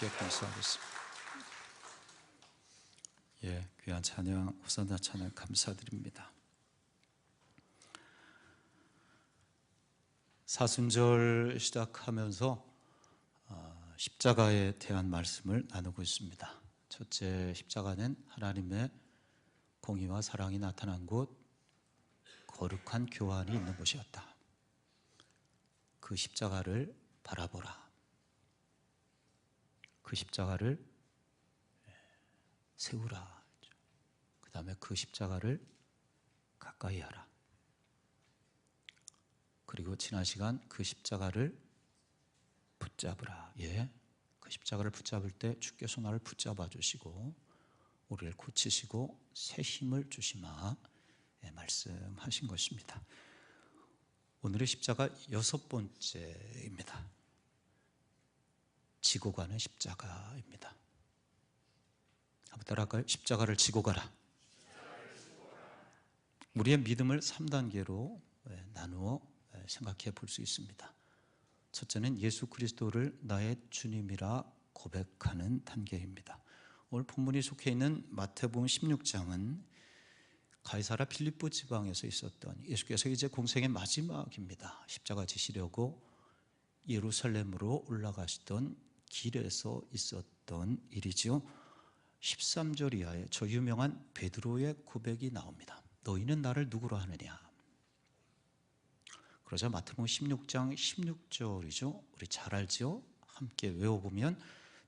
주께 감사하겠습니다. 귀한 찬양, 호산나 찬양 감사드립니다. 사순절 시작하면서 십자가에 대한 말씀을 나누고 있습니다. 첫째, 십자가는 하나님의 공의와 사랑이 나타난 곳, 거룩한 교환이 있는 곳이었다. 그 십자가를 바라보라. 그 십자가를 세우라. 그 다음에 그 십자가를 가까이 하라. 그리고 지난 시간 그 십자가를 붙잡으라. 그 십자가를 붙잡을 때 주께서 나를 붙잡아 주시고 우리를 고치시고 새 힘을 주시마 말씀하신 것입니다. 오늘의 십자가 6번째입니다. 지고 가는 십자가입니다. 한번 따라할까요? 십자가를 지고 가라. 우리의 믿음을 3단계로 나누어 생각해 볼 수 있습니다. 첫째는 예수 그리스도를 나의 주님이라 고백하는 단계입니다. 오늘 본문이 속해 있는 마태복음 16장은 가이사랴 빌립보 지방에서 있었던 예수께서 이제 공생의 마지막입니다. 십자가 지시려고 예루살렘으로 올라가시던 길에서 있었던 일이지요. 13절 이하에 저 유명한 베드로의 고백이 나옵니다. 너희는 나를 누구로 하느냐? 그러자 마태복음 16장 16절이죠. 우리 잘 알죠? 함께 외워보면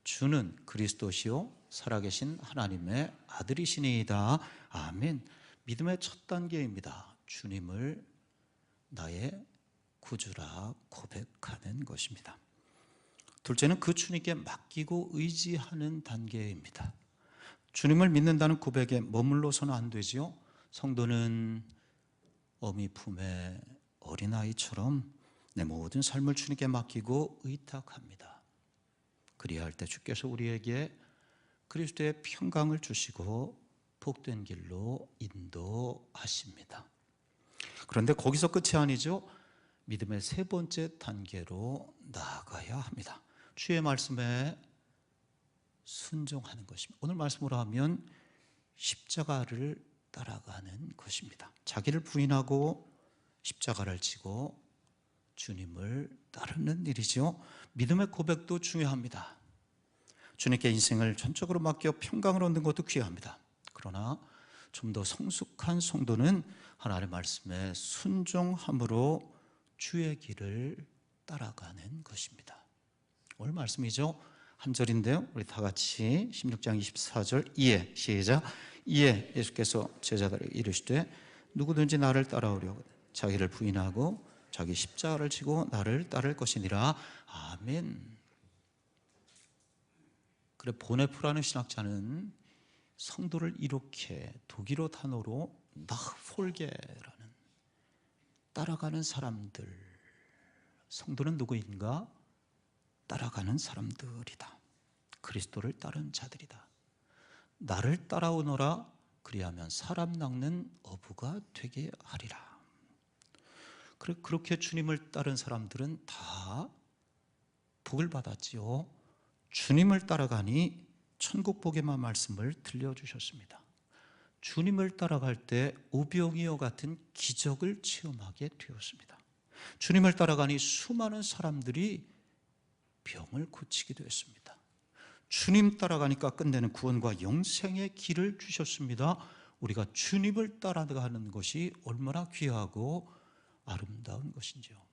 주는 그리스도시요 살아계신 하나님의 아들이시니이다. 아멘. 믿음의 첫 단계입니다. 주님을 나의 구주라 고백하는 것입니다. 둘째는 그 주님께 맡기고 의지하는 단계입니다. 주님을 믿는다는 고백에 머물러서는 안 되지요. 성도는 어미 품에 어린아이처럼 내 모든 삶을 주님께 맡기고 의탁합니다. 그리할 때 주께서 우리에게 그리스도의 평강을 주시고 복된 길로 인도하십니다. 그런데 거기서 끝이 아니죠. 믿음의 세 번째 단계로 나아가야 합니다. 주의 말씀에 순종하는 것입니다. 오늘 말씀으로 하면 십자가를 따라가는 것입니다. 자기를 부인하고 십자가를 지고 주님을 따르는 일이죠. 믿음의 고백도 중요합니다. 주님께 인생을 전적으로 맡겨 평강을 얻는 것도 귀합니다. 그러나 좀 더 성숙한 성도는 하나님의 말씀에 순종함으로 주의 길을 따라가는 것입니다. 오늘 말씀이죠. 한 절인데요. 우리 다 같이 16장 24절 이에 시작. 이에 예수께서 제자들에게 이르시되 누구든지 나를 따라오려거든 자기를 부인하고 자기 십자가를 지고 나를 따를 것이니라. 아멘. 그래 보네프라는 신학자는 성도를 이렇게 독일어 단어로 나흐폴게라는 따라가는 사람들, 성도는 누구인가? 따라가는 사람들이다. 그리스도를 따른 자들이다. 나를 따라오너라. 그리하면 사람 낚는 어부가 되게 하리라. 그렇게 주님을 따른 사람들은 다 복을 받았지요. 주님을 따라가니 천국 복에만 말씀을 들려주셨습니다. 주님을 따라갈 때 오병이어 같은 기적을 체험하게 되었습니다. 주님을 따라가니 수많은 사람들이 병을 고치기도 했습니다. 주님 따라가니까 끝내는 구원과 영생의 길을 주셨습니다. 우리가 주님을 따라가는 것이 얼마나 귀하고 아름다운 것인지요.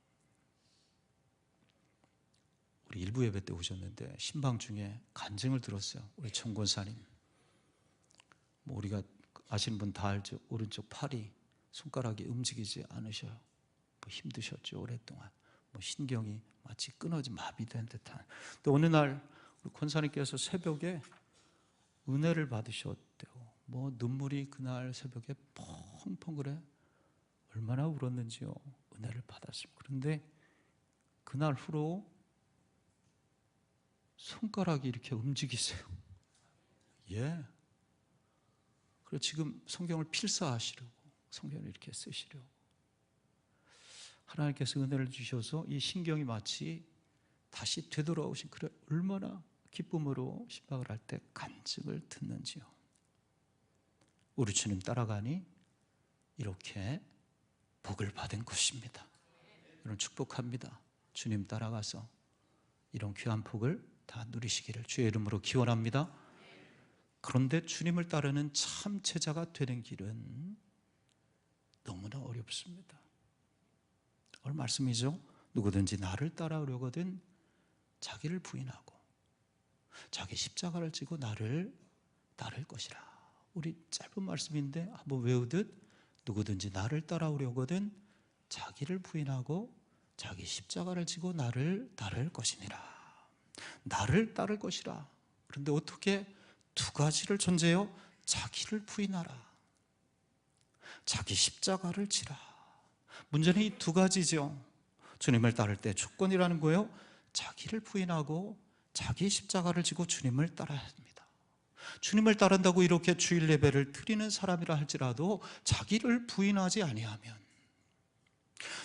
우리 일부 예배 때 오셨는데 신방 중에 간증을 들었어요. 우리 청권사님. 우리가 아시는 분 다 알죠. 오른쪽 팔이 손가락이 움직이지 않으셔요. 힘드셨죠. 오랫동안. 신경이 마치 끊어진 마비된 듯한. 또 어느 날 우리 권사님께서 새벽에 은혜를 받으셨대요. 눈물이 그날 새벽에 펑펑 그래. 얼마나 울었는지요. 은혜를 받았습니다. 그런데 그날 후로 손가락이 이렇게 움직이세요. 그래서 지금 성경을 필사하시려고 성경을 이렇게 쓰시려고 하나님께서 은혜를 주셔서 이 신경이 마치 다시 되돌아오신, 그래 얼마나 기쁨으로 시박을 할 때 간증을 듣는지요. 우리 주님 따라가니 이렇게 복을 받은 것입니다. 여러분 축복합니다. 주님 따라가서 이런 귀한 복을 다 누리시기를 주의 이름으로 기원합니다. 그런데 주님을 따르는 참 제자가 되는 길은 너무나 어렵습니다. 오늘 말씀이죠. 누구든지 나를 따라오려거든 자기를 부인하고 자기 십자가를 지고 나를 따를 것이라. 우리 짧은 말씀인데 한번 외우듯 누구든지 나를 따라오려거든 자기를 부인하고 자기 십자가를 지고 나를 따를 것이니라. 나를 따를 것이라. 그런데 어떻게 두 가지를 전제요? 자기를 부인하라, 자기 십자가를 지라. 문제는 이 두 가지죠. 주님을 따를 때 조건이라는 거예요. 자기를 부인하고 자기 십자가를 지고 주님을 따라야 합니다. 주님을 따른다고 이렇게 주일 예배를 드리는 사람이라 할지라도 자기를 부인하지 아니하면,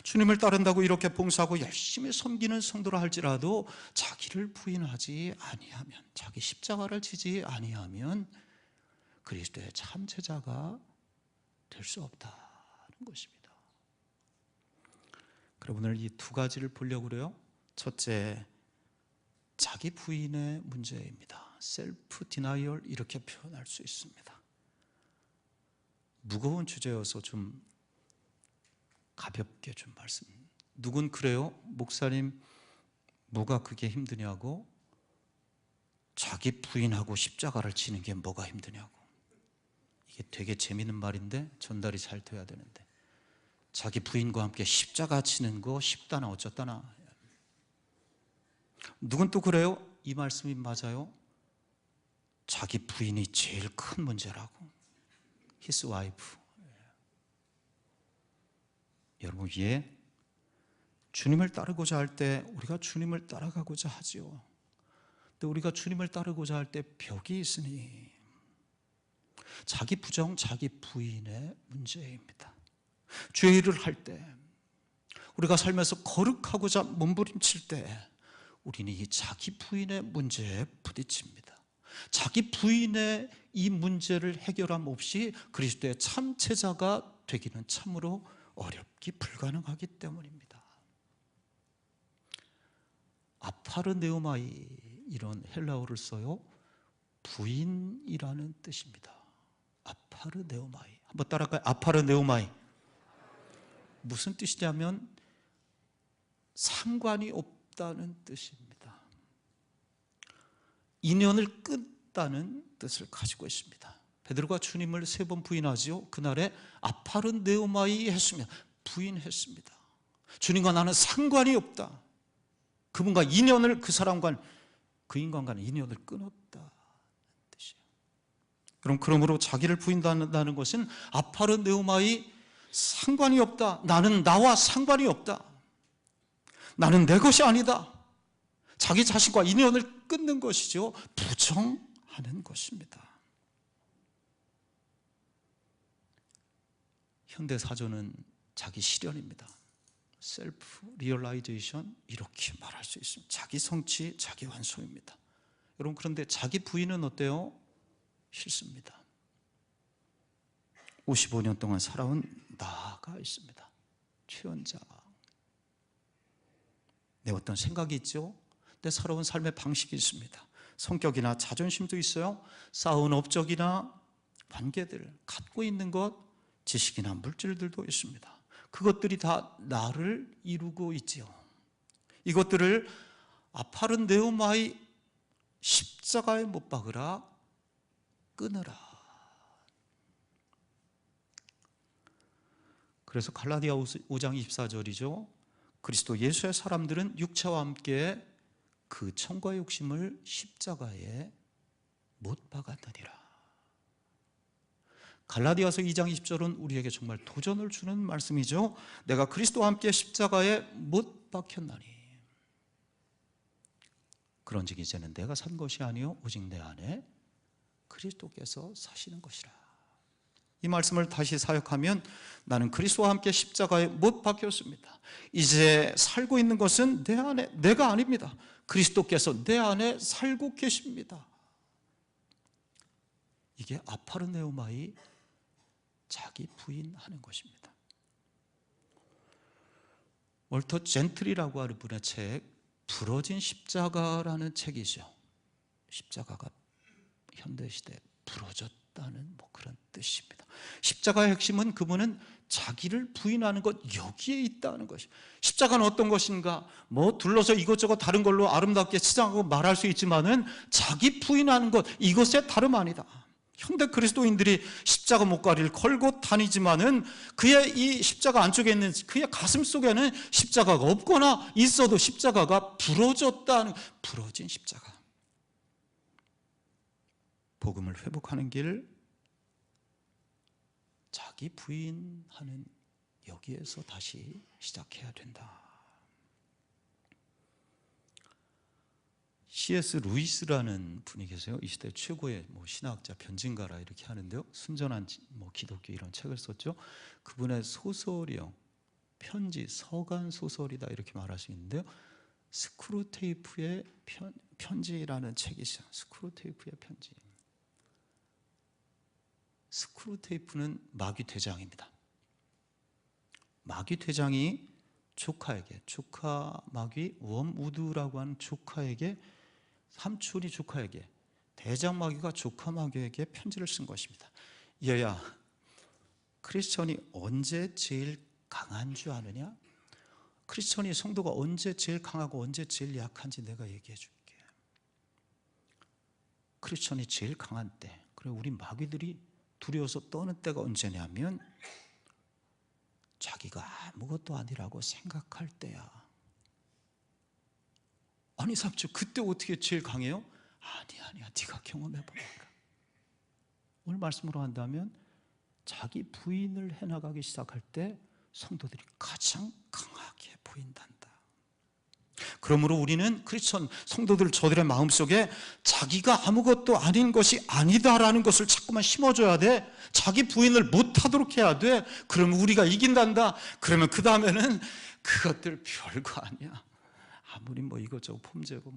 주님을 따른다고 이렇게 봉사하고 열심히 섬기는 성도라 할지라도 자기를 부인하지 아니하면, 자기 십자가를 지지 아니하면 그리스도의 참 제자가 될 수 없다는 것입니다. 그럼 오늘 이 두 가지를 보려고 그래요. 첫째, 자기 부인의 문제입니다. 셀프 디나이얼, 이렇게 표현할 수 있습니다. 무거운 주제여서 좀 가볍게 좀 말씀. 누군 그래요? 목사님, 뭐가 그게 힘드냐고? 자기 부인하고 십자가를 지는 게 뭐가 힘드냐고. 이게 되게 재미있는 말인데 전달이 잘 돼야 되는데, 자기 부인과 함께 십자가 지는 거 쉽다나 어쩌다나. 누군 또 그래요? 이 말씀이 맞아요. 자기 부인이 제일 큰 문제라고. His wife. 여러분, 위에 주님을 따르고자 할 때 우리가 주님을 따라가고자 하죠. 근데 우리가 주님을 따르고자 할 때 벽이 있으니 자기 부정, 자기 부인의 문제입니다. 죄의 일을 할 때, 우리가 살면서 거룩하고자 몸부림칠 때 우리는 이 자기 부인의 문제에 부딪힙니다. 자기 부인의 이 문제를 해결함 없이 그리스도의 참 제자가 되기는 참으로 어렵기 불가능하기 때문입니다. 아파르네오마이, 이런 헬라어를 써요. 부인이라는 뜻입니다. 아파르네오마이. 한번 따라할까요? 아파르네오마이. 무슨 뜻이냐면 상관이 없다는 뜻입니다. 인연을 끊다는 뜻을 가지고 있습니다. 베드로가 주님을 3번 부인하지요. 그날에 아파르네오마이 했으며 부인했습니다. 주님과 나는 상관이 없다. 그분과 인연을, 그 사람과 그 인간과는 인연을 끊었다는 뜻이에요. 그러므로 자기를 부인한다는 것은 아파르네오마이, 상관이 없다. 나는 나와 상관이 없다. 나는 내 것이 아니다. 자기 자신과 인연을 끊는 것이죠. 부정하는 것입니다. 현대사전은 자기 실현입니다. 셀프 리얼라이제이션, 이렇게 말할 수 있습니다. 자기 성취, 자기 완성입니다. 여러분, 그런데 자기 부인은 어때요? 싫습니다. 55년 동안 살아온 나가 있습니다. 최연자. 내 어떤 생각이 있죠? 내 살아온 삶의 방식이 있습니다. 성격이나 자존심도 있어요. 쌓은 업적이나 관계들, 갖고 있는 것, 지식이나 물질들도 있습니다. 그것들이 다 나를 이루고 있지요. 이것들을 아파르네오마이, 십자가에 못 박으라, 끊으라. 그래서 갈라디아 5장 24절이죠. 그리스도 예수의 사람들은 육체와 함께 그 청과 욕심을 십자가에 못 박았느니라. 갈라디아서 2장 20절은 우리에게 정말 도전을 주는 말씀이죠. 내가 그리스도와 함께 십자가에 못 박혔나니 그런즉 이제는 내가 산 것이 아니요 오직 내 안에 그리스도께서 사시는 것이라. 이 말씀을 다시 사역하면 나는 그리스도와 함께 십자가에 못 박혔습니다. 이제 살고 있는 것은 내 안에 내가 아닙니다. 그리스도께서 내 안에 살고 계십니다. 이게 아파르네우마이 자기 부인하는 것입니다. 월터 젠틀이라고 하는 분의 책 부러진 십자가라는 책이죠. 십자가가 현대시대에 부러졌다는 그런 뜻입니다. 십자가의 핵심은 그분은 자기를 부인하는 것, 여기에 있다는 것이죠. 십자가는 어떤 것인가? 둘러서 이것저것 다른 걸로 아름답게 치장하고 말할 수 있지만은 자기 부인하는 것, 이것에 다름 아니다. 현대 그리스도인들이 십자가 목걸이를 걸고 다니지만은 그의 이 십자가 안쪽에 있는 그의 가슴 속에는 십자가가 없거나 있어도 십자가가 부러졌다는, 부러진 십자가. 복음을 회복하는 길, 자기 부인하는 여기에서 다시 시작해야 된다. C.S. 루이스라는 분이 계세요. 이 시대 최고의 신학자, 변증가라 이렇게 하는데요. 순전한 기독교 이런 책을 썼죠. 그분의 소설이요, 편지, 서간 소설이다 이렇게 말할 수 있는데요. 스크루테이프의 편지라는 책이죠. 스크루테이프의 편지. 스크루테이프는 마귀 대장입니다. 마귀 대장이 조카에게, 조카 마귀 웜우드라고 하는 조카에게, 삼촌이 조카에게, 대장 마귀가 조카 마귀에게 편지를 쓴 것입니다. 얘야, 크리스천이 언제 제일 강한 줄 아느냐? 크리스천이, 성도가 언제 제일 강하고 언제 제일 약한지 내가 얘기해 줄게. 크리스천이 제일 강한 때, 그리고 우리 마귀들이 두려워서 떠는 때가 언제냐면 자기가 아무것도 아니라고 생각할 때야. 아니 삼촌, 그때 어떻게 제일 강해요? 아니야, 네가 경험해 보니까. 오늘 말씀으로 한다면 자기 부인을 해나가기 시작할 때 성도들이 가장 강하게 보인단다. 그러므로 우리는 크리스천 성도들, 저들의 마음속에 자기가 아무것도 아닌 것이 아니다라는 것을 자꾸만 심어줘야 돼. 자기 부인을 못하도록 해야 돼. 그러면 우리가 이긴단다. 그러면 그 다음에는 그것들 별거 아니야. 아무리 이것저것 폼재고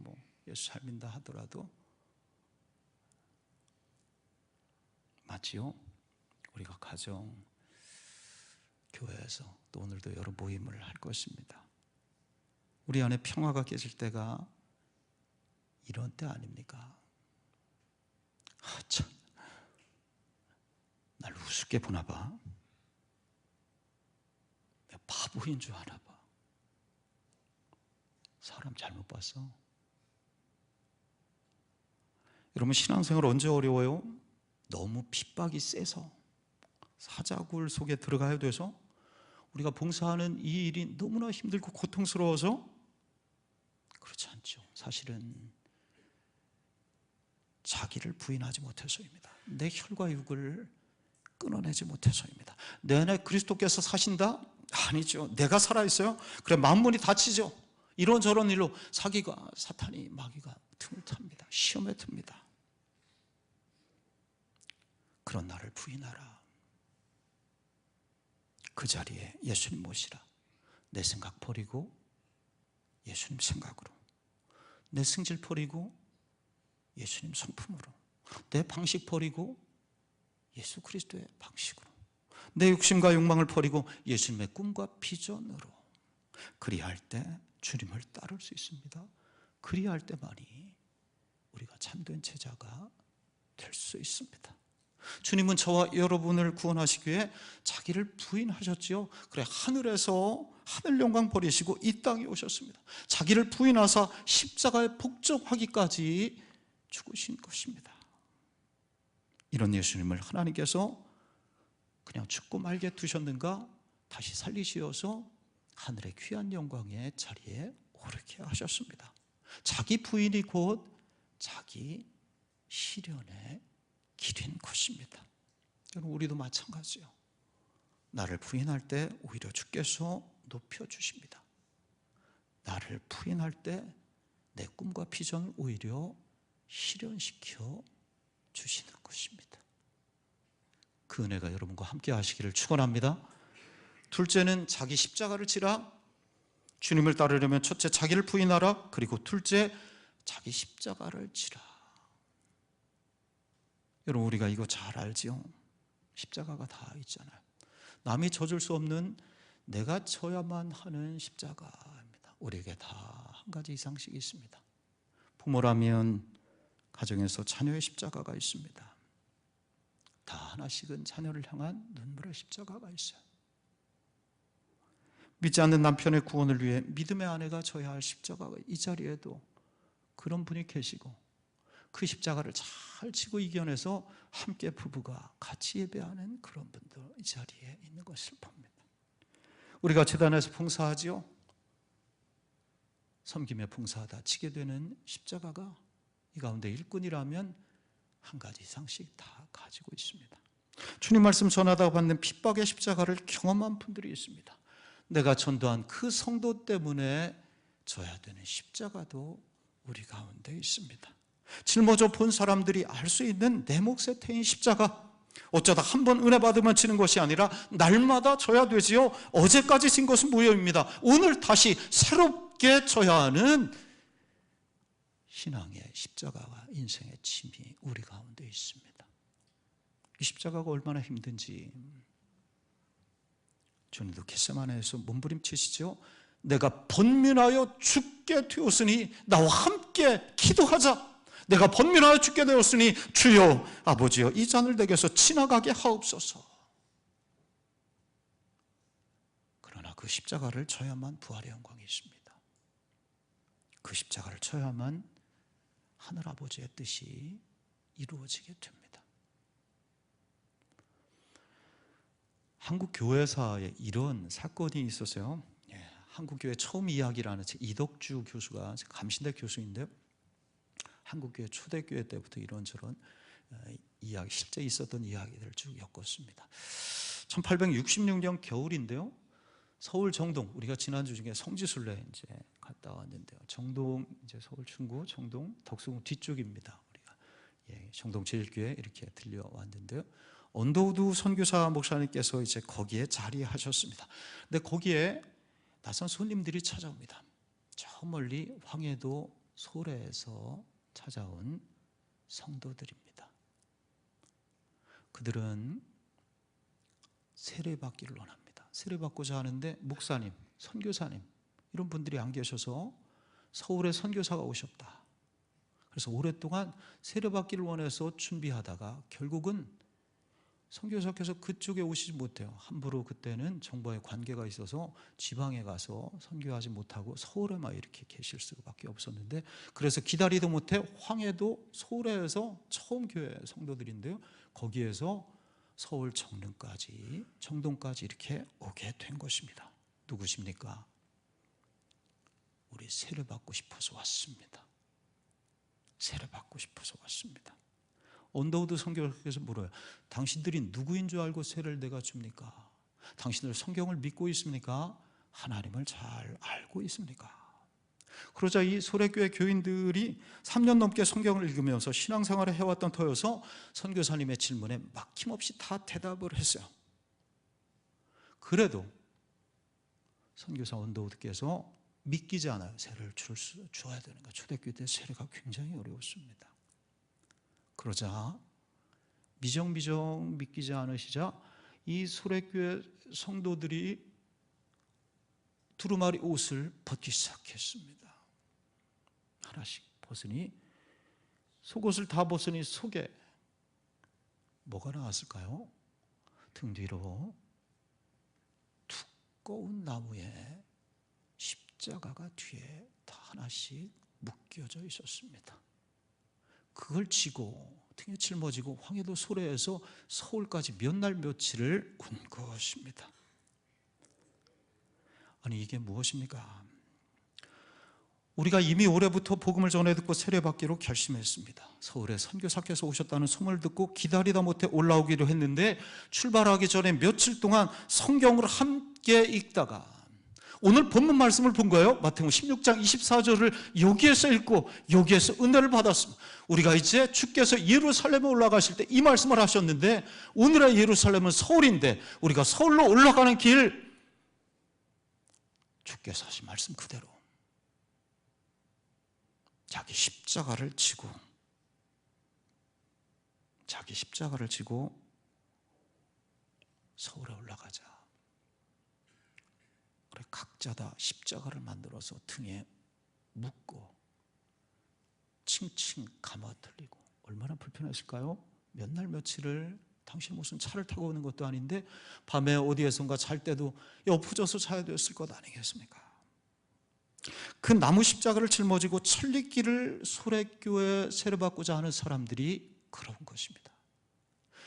예수 잘 믿는다 하더라도. 맞지요? 우리가 가정, 교회에서 또 오늘도 여러 모임을 할 것입니다. 우리 안에 평화가 깨질 때가 이런 때 아닙니까? 참, 날 우습게 보나 봐. 내가 바보인 줄 아나 봐. 사람 잘못 봤어. 여러분, 신앙생활 언제 어려워요? 너무 핍박이 세서, 사자굴 속에 들어가야 돼서, 우리가 봉사하는 이 일이 너무나 힘들고 고통스러워서. 그렇지 않죠. 사실은 자기를 부인하지 못해서입니다. 내 혈과 육을 끊어내지 못해서입니다. 내 안에 그리스도께서 사신다? 아니죠. 내가 살아있어요? 그래, 만물이 다치죠. 이런저런 일로 사기가, 사탄이, 마귀가 틈을 탑니다. 시험에 듭니다. 그런 나를 부인하라. 그 자리에 예수님 모시라. 내 생각 버리고 예수님 생각으로, 내 승질 버리고 예수님 성품으로, 내 방식 버리고 예수 그리스도의 방식으로, 내 욕심과 욕망을 버리고 예수님의 꿈과 비전으로. 그리할 때 주님을 따를 수 있습니다. 그리할 때만이 우리가 참된 제자가 될 수 있습니다. 주님은 저와 여러분을 구원하시기 위해 자기를 부인하셨지요. 그래, 하늘에서 하늘 영광 버리시고 이 땅에 오셨습니다. 자기를 부인하사 십자가에 복종하기까지 죽으신 것입니다. 이런 예수님을 하나님께서 그냥 죽고 말게 두셨는가? 다시 살리시어서 하늘의 귀한 영광의 자리에 오르게 하셨습니다. 자기 부인이 곧 자기 실현의 길인 것입니다. 우리도 마찬가지요. 나를 부인할 때 오히려 주께서 높여주십니다. 나를 부인할 때 내 꿈과 비전을 오히려 실현시켜 주시는 것입니다. 그 은혜가 여러분과 함께 하시기를 축원합니다. 둘째는 자기 십자가를 지라. 주님을 따르려면 첫째 자기를 부인하라. 그리고 둘째 자기 십자가를 지라. 여러분, 우리가 이거 잘 알지요? 십자가가 다 있잖아요. 남이 져줄 수 없는 내가 져야만 하는 십자가입니다. 우리에게 다 한 가지 이상씩 있습니다. 부모라면 가정에서 자녀의 십자가가 있습니다. 다 하나씩은 자녀를 향한 눈물의 십자가가 있어요. 믿지 않는 남편의 구원을 위해 믿음의 아내가 져야 할 십자가가, 이 자리에도 그런 분이 계시고 그 십자가를 잘 지고 이겨내서 함께 부부가 같이 예배하는 그런 분들 이 자리에 있는 것을 봅니다. 우리가 제단에서 봉사하지요. 섬김에 봉사하다 지게 되는 십자가가 이 가운데 일꾼이라면 한 가지 이상씩 다 가지고 있습니다. 주님 말씀 전하다가 받는 핍박의 십자가를 경험한 분들이 있습니다. 내가 전도한 그 성도 때문에 져야 되는 십자가도 우리 가운데 있습니다. 짊어져 본 사람들이 알 수 있는 내 몫의 태인 십자가, 어쩌다 한 번 은혜 받으면 지는 것이 아니라 날마다 져야 되지요. 어제까지 진 것은 무효입니다. 오늘 다시 새롭게 져야 하는 신앙의 십자가가, 인생의 짐이 우리 가운데 있습니다. 이 십자가가 얼마나 힘든지 주님도 겟세마네에서 몸부림치시죠. 내가 번민하여 죽게 되었으니 나와 함께 기도하자. 내가 번민하여 죽게 되었으니 주여 아버지여 이 잔을 내게서 지나가게 하옵소서. 그러나 그 십자가를 져야만 부활의 영광이 있습니다. 그 십자가를 져야만 하늘아버지의 뜻이 이루어지게 됩니다. 한국 교회사에 이런 사건이 있었어요. 한국교회 처음 이야기라는 책, 이덕주 교수가 감신대 교수인데 한국교회 초대교회 때부터 이런저런 이야기, 실제 있었던 이야기들을 쭉 엮었습니다. 1866년 겨울인데요. 서울 정동, 우리가 지난주 중에 성지순례 이제 갔다 왔는데요. 정동, 이제 서울 충구 정동 덕수궁 뒤쪽입니다. 우리가 정동 제일교회 이렇게 들려왔는데요. 언더우드 선교사 목사님께서 이제 거기에 자리하셨습니다. 근데 거기에 낯선 손님들이 찾아옵니다. 저 멀리 황해도 소래에서 찾아온 성도들입니다. 그들은 세례받기를 원합니다. 세례받고자 하는데 목사님, 선교사님 이런 분들이 안 계셔서 서울에 선교사가 오셨다. 그래서 오랫동안 세례받기를 원해서 준비하다가 결국은 선교사께서 그쪽에 오시지 못해요. 함부로 그때는 정부와의 관계가 있어서 지방에 가서 선교하지 못하고 서울에만 이렇게 계실 수밖에 없었는데, 그래서 기다리도 못해 황해도 소래에서 처음 교회 성도들인데요, 거기에서 서울 정동까지 이렇게 오게 된 것입니다. 누구십니까? 우리 세례받고 싶어서 왔습니다. 세례받고 싶어서 왔습니다. 언더우드 선교사께서 물어요. 당신들이 누구인 줄 알고 세례를 내가 줍니까? 당신들 성경을 믿고 있습니까? 하나님을 잘 알고 있습니까? 그러자 이 소래교회 교인들이 3년 넘게 성경을 읽으면서 신앙생활을 해왔던 터여서 선교사님의 질문에 막힘없이 다 대답을 했어요. 그래도 선교사 언더우드께서 믿기지 않아요. 세례를 줘야 되는 거. 초대교회 때 세례가 굉장히 어려웠습니다. 그러자 미정미정 믿기지 않으시자 이 소래교회 성도들이 두루마리 옷을 벗기 시작했습니다. 하나씩 벗으니, 속옷을 다 벗으니 속에 뭐가 나왔을까요? 등 뒤로 두꺼운 나무에 십자가가 뒤에 다 하나씩 묶여져 있었습니다. 그걸 지고 등에 짊어지고 황해도 소래에서 서울까지 몇 날 며칠을 온 것입니다. 아니 이게 무엇입니까? 우리가 이미 올해부터 복음을 전해 듣고 세례받기로 결심했습니다. 서울에 선교사께서 오셨다는 소문을 듣고 기다리다 못해 올라오기로 했는데, 출발하기 전에 며칠 동안 성경을 함께 읽다가 오늘 본문 말씀을 본 거예요. 마태복음 16장 24절을 여기에서 읽고 여기에서 은혜를 받았습니다. 우리가 이제 주께서 예루살렘에 올라가실 때 이 말씀을 하셨는데, 오늘의 예루살렘은 서울인데 우리가 서울로 올라가는 길 주께서 하신 말씀 그대로 자기 십자가를 지고 서울에 올라가자. 그래, 각자 다 십자가를 만들어서 등에 묶고 칭칭 감아들리고. 얼마나 불편했을까요? 몇 날 며칠을 당신 무슨 차를 타고 오는 것도 아닌데 밤에 어디에선가 잘 때도 엎어져서 자야 됐을 것 아니겠습니까? 그 나무 십자가를 짊어지고 천리길을 소래교에 세례받고자 하는 사람들이 그런 것입니다.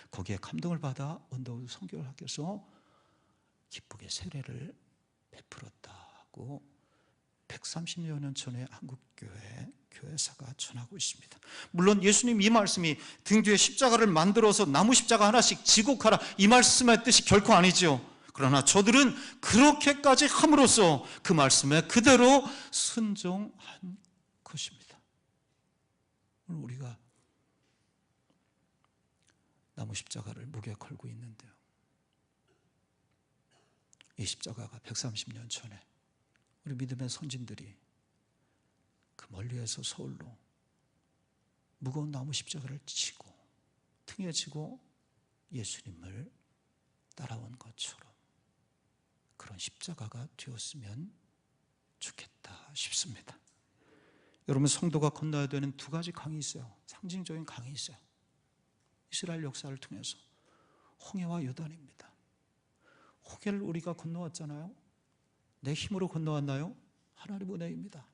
거기에 감동을 받아 언더우드 선교학교에서 기쁘게 세례를 베풀었다고 130여 년 전에 한국교회 교회사가 전하고 있습니다. 물론 예수님 이 말씀이 등 뒤에 십자가를 만들어서 나무 십자가 하나씩 지고 가라, 이 말씀의 뜻이 결코 아니죠. 그러나 저들은 그렇게까지 함으로써 그 말씀에 그대로 순종한 것입니다. 오늘 우리가 나무 십자가를 목에 걸고 있는데요, 이 십자가가 130년 전에 우리 믿음의 선진들이 그 멀리에서 서울로 무거운 나무 십자가를 지고 등에 지고 예수님을 따라온 것처럼 그런 십자가가 되었으면 좋겠다 싶습니다. 여러분, 성도가 건너야 되는 두 가지 강이 있어요. 상징적인 강이 있어요. 이스라엘 역사를 통해서 홍해와 요단입니다. 홍해를 우리가 건너왔잖아요. 내 힘으로 건너왔나요? 하나님의 은혜입니다.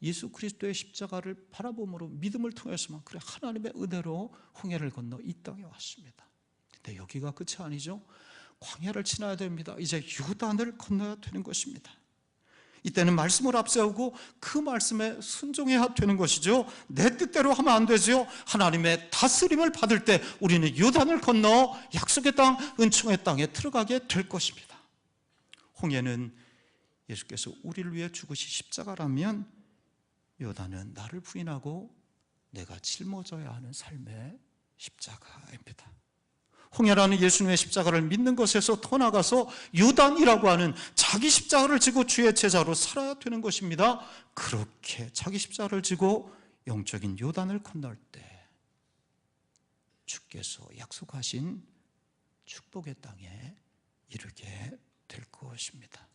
예수 그리스도의 십자가를 바라봄으로 믿음을 통해서만, 그래, 하나님의 은혜로 홍해를 건너 이 땅에 왔습니다. 근데 여기가 끝이 아니죠. 광야를 지나야 됩니다. 이제 요단을 건너야 되는 것입니다. 이때는 말씀을 앞세우고 그 말씀에 순종해야 되는 것이죠. 내 뜻대로 하면 안 되죠. 하나님의 다스림을 받을 때 우리는 요단을 건너 약속의 땅, 은총의 땅에 들어가게 될 것입니다. 홍해는 예수께서 우리를 위해 죽으신 십자가라면, 요단은 나를 부인하고 내가 짊어져야 하는 삶의 십자가입니다. 홍해라는 예수님의 십자가를 믿는 것에서 더 나가서 요단이라고 하는 자기 십자가를 지고 주의 제자로 살아야 되는 것입니다. 그렇게 자기 십자가를 지고 영적인 요단을 건널 때 주께서 약속하신 축복의 땅에 이르게 될 것입니다.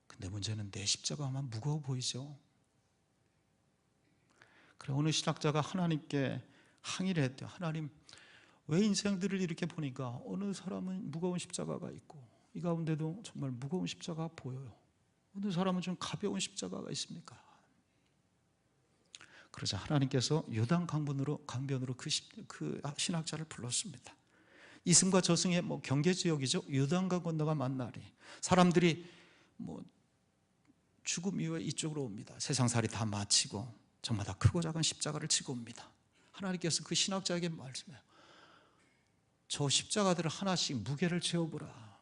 근데 문제는 내 십자가만 무거워 보이죠. 그래, 어느 신학자가 하나님께 항의를 했대요. 하나님, 왜 인생들을 이렇게 보니까 어느 사람은 무거운 십자가가 있고 이 가운데도 정말 무거운 십자가가 보여요. 어느 사람은 좀 가벼운 십자가가 있습니까? 그러자 하나님께서 요단 강변으로 그 신학자를 불렀습니다. 이승과 저승의 경계 지역이죠. 요단강 건너가 만나리. 사람들이 죽음 이후에 이쪽으로 옵니다. 세상살이 다 마치고 저마다 크고 작은 십자가를 지고 옵니다. 하나님께서 그 신학자에게 말씀해요. 저 십자가들을 하나씩 무게를 재어보라.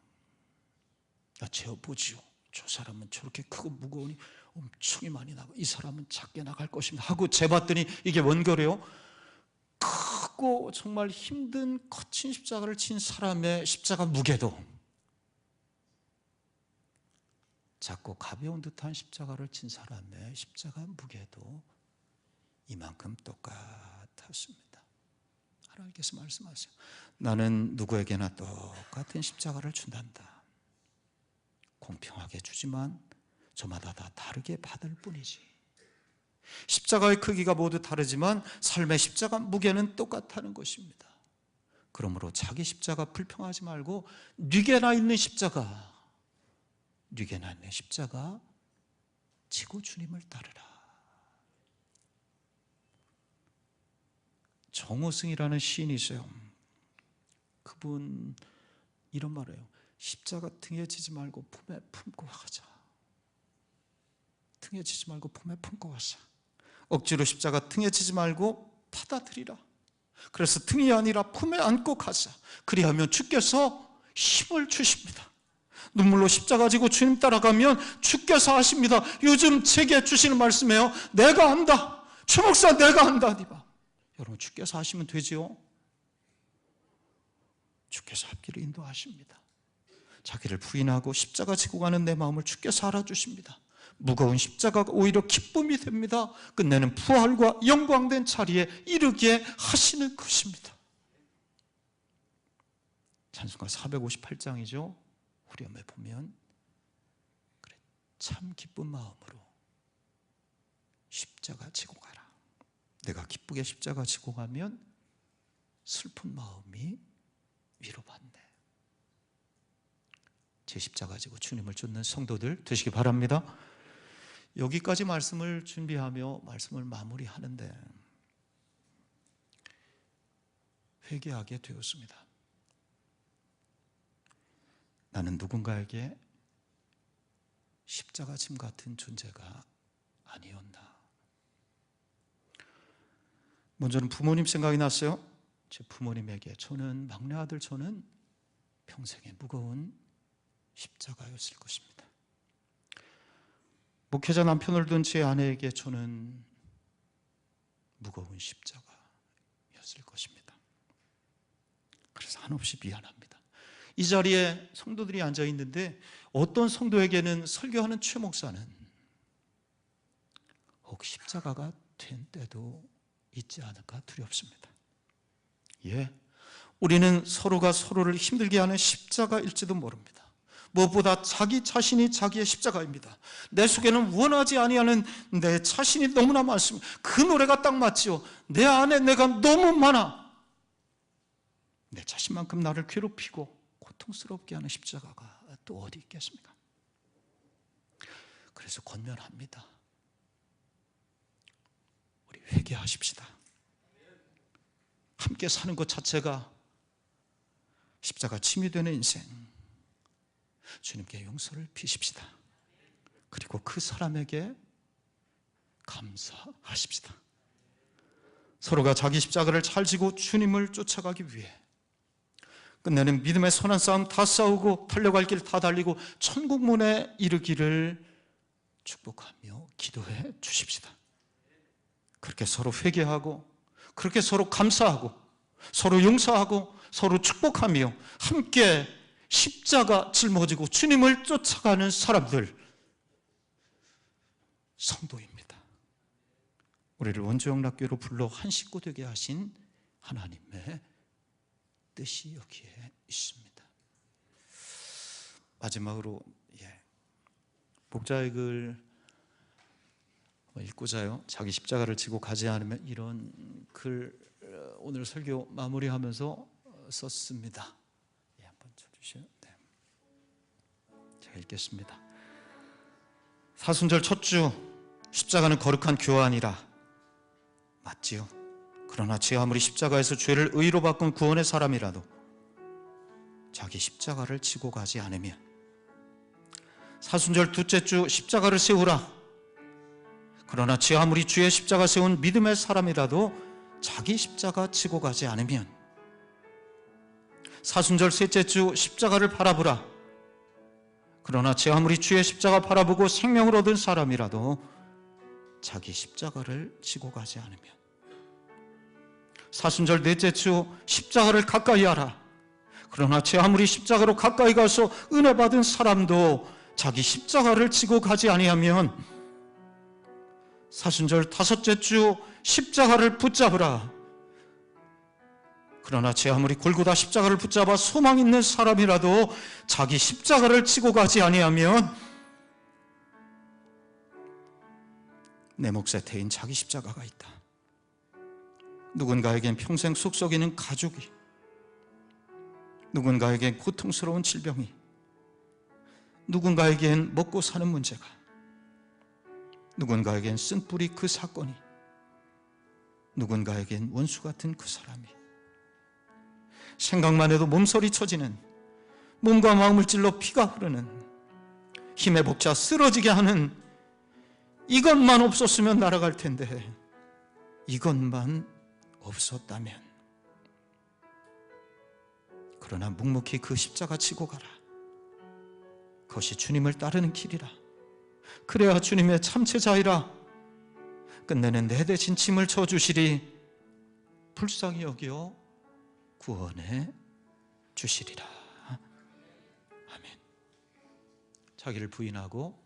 재어보지요. 저 사람은 저렇게 크고 무거우니 엄청 많이 나고 이 사람은 작게 나갈 것입니다 하고 재봤더니 이게 뭔 거래요? 크고 정말 힘든 거친 십자가를 진 사람의 십자가 무게도 작고 가벼운 듯한 십자가를 진 사람의 십자가 무게도 이만큼 똑같았습니다. 하나님께서 말씀하세요. 나는 누구에게나 똑같은 십자가를 준단다. 공평하게 주지만 저마다 다 다르게 받을 뿐이지. 십자가의 크기가 모두 다르지만 삶의 십자가 무게는 똑같다는 것입니다. 그러므로 자기 십자가 불평하지 말고 네게나 있는 십자가 지고 주님을 따르라. 정호승이라는 시인이 있어요. 그분 이런 말을 해요. 십자가 등에 지지 말고 품에 품고 가자. 등에 지지 말고 품에 품고 가자. 억지로 십자가 등에 지지 말고 받아들이라. 그래서 등이 아니라 품에 안고 가자. 그리하면 주께서 힘을 주십니다. 눈물로 십자가 지고 주님 따라가면 주께서 하십니다. 요즘 제게 주시는 말씀이에요. 내가 한다. 최 목사 내가 한다. 여러분, 주께서 하시면 되지요. 주께서 앞길을 인도하십니다. 자기를 부인하고 십자가 지고 가는 내 마음을 주께서 알아주십니다. 무거운 십자가가 오히려 기쁨이 됩니다. 끝내는 부활과 영광된 자리에 이르게 하시는 것입니다. 찬송가 458장이죠. 후렴에 보면 그래, 참 기쁜 마음으로 십자가 지고 가라. 내가 기쁘게 십자가 지고 가면 슬픈 마음이 위로받네. 제 십자가 지고 주님을 쫓는 성도들 되시기 바랍니다. 여기까지 말씀을 준비하며 말씀을 마무리하는데 회개하게 되었습니다. 나는 누군가에게 십자가 짐 같은 존재가 아니었나. 먼저는 부모님 생각이 났어요. 제 부모님에게 저는 막내 아들, 저는 평생에 무거운 십자가였을 것입니다. 목회자 남편을 둔 제 아내에게 저는 무거운 십자가였을 것입니다. 그래서 한없이 미안합니다. 이 자리에 성도들이 앉아 있는데 어떤 성도에게는 설교하는 최 목사는 혹 십자가가 된 때도 있지 않을까 두렵습니다. 우리는 서로가 서로를 힘들게 하는 십자가일지도 모릅니다. 무엇보다 자기 자신이 자기의 십자가입니다. 내 속에는 원하지 아니하는 내 자신이 너무나 많습니다. 그 노래가 딱 맞지요. 내 안에 내가 너무 많아. 내 자신만큼 나를 괴롭히고 고통스럽게 하는 십자가가 또 어디 있겠습니까? 그래서 권면합니다. 우리 회개하십시다. 함께 사는 것 자체가 십자가 짐이 되는 인생, 주님께 용서를 비십시다. 그리고 그 사람에게 감사하십시다. 서로가 자기 십자가를 잘 지고 주님을 쫓아가기 위해 끝내는 믿음의 선한 싸움 다 싸우고 달려갈 길 다 달리고 천국 문에 이르기를 축복하며 기도해 주십시다. 그렇게 서로 회개하고 그렇게 서로 감사하고 서로 용서하고 서로 축복하며 함께 십자가 짊어지고 주님을 쫓아가는 사람들, 성도입니다. 우리를 원주영락교로 불러 한 식구 되게 하신 하나님의 뜻이 여기에 있습니다. 마지막으로 목자의 글 읽고자요. 자기 십자가를 지고 가지 않으면, 이런 글 오늘 설교 마무리하면서 썼습니다. 한번 쳐주시죠. 제가 읽겠습니다. 사순절 첫 주, 십자가는 거룩한 교환이라. 맞지요? 그러나 제 아무리 십자가에서 죄를 의로 바꾼 구원의 사람이라도 자기 십자가를 지고 가지 않으면, 사순절 둘째 주 십자가를 세우라. 그러나 제 아무리 주의 십자가 세운 믿음의 사람이라도 자기 십자가 지고 가지 않으면, 사순절 셋째 주 십자가를 바라보라. 그러나 제 아무리 주의 십자가 바라보고 생명을 얻은 사람이라도 자기 십자가를 지고 가지 않으면, 사순절 넷째 주 십자가를 가까이 하라. 그러나 제 아무리 십자가로 가까이 가서 은혜 받은 사람도 자기 십자가를 지고 가지 아니하면, 사순절 다섯째 주 십자가를 붙잡으라. 그러나 제 아무리 골고다 십자가를 붙잡아 소망 있는 사람이라도 자기 십자가를 지고 가지 아니하면, 내 몫에 태인 자기 십자가가 있다. 누군가에겐 평생 속썩이는 가족이, 누군가에겐 고통스러운 질병이, 누군가에겐 먹고 사는 문제가, 누군가에겐 쓴뿌리 그 사건이, 누군가에겐 원수 같은 그 사람이, 생각만 해도 몸서리 쳐지는, 몸과 마음을 찔러 피가 흐르는, 힘에 벅차 쓰러지게 하는, 이것만 없었으면 날아갈 텐데 이것만 없었다면. 그러나 묵묵히 그 십자가 지고 가라. 그것이 주님을 따르는 길이라. 그래야 주님의 참체자이라. 끝내는 내 대신 짐을 져주시리. 불쌍히 여겨 구원해 주시리라. 아멘. 자기를 부인하고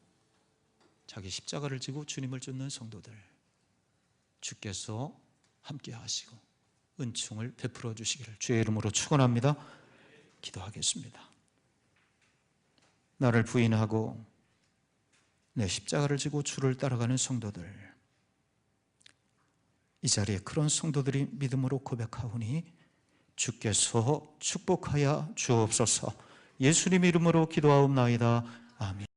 자기 십자가를 지고 주님을 쫓는 성도들, 주께서 함께 하시고 은총을 베풀어 주시기를 주의 이름으로 축원합니다. 기도하겠습니다. 나를 부인하고 내 십자가를 지고 주를 따라가는 성도들, 이 자리에 그런 성도들이 믿음으로 고백하오니 주께서 축복하여 주옵소서. 예수님 이름으로 기도하옵나이다. 아멘.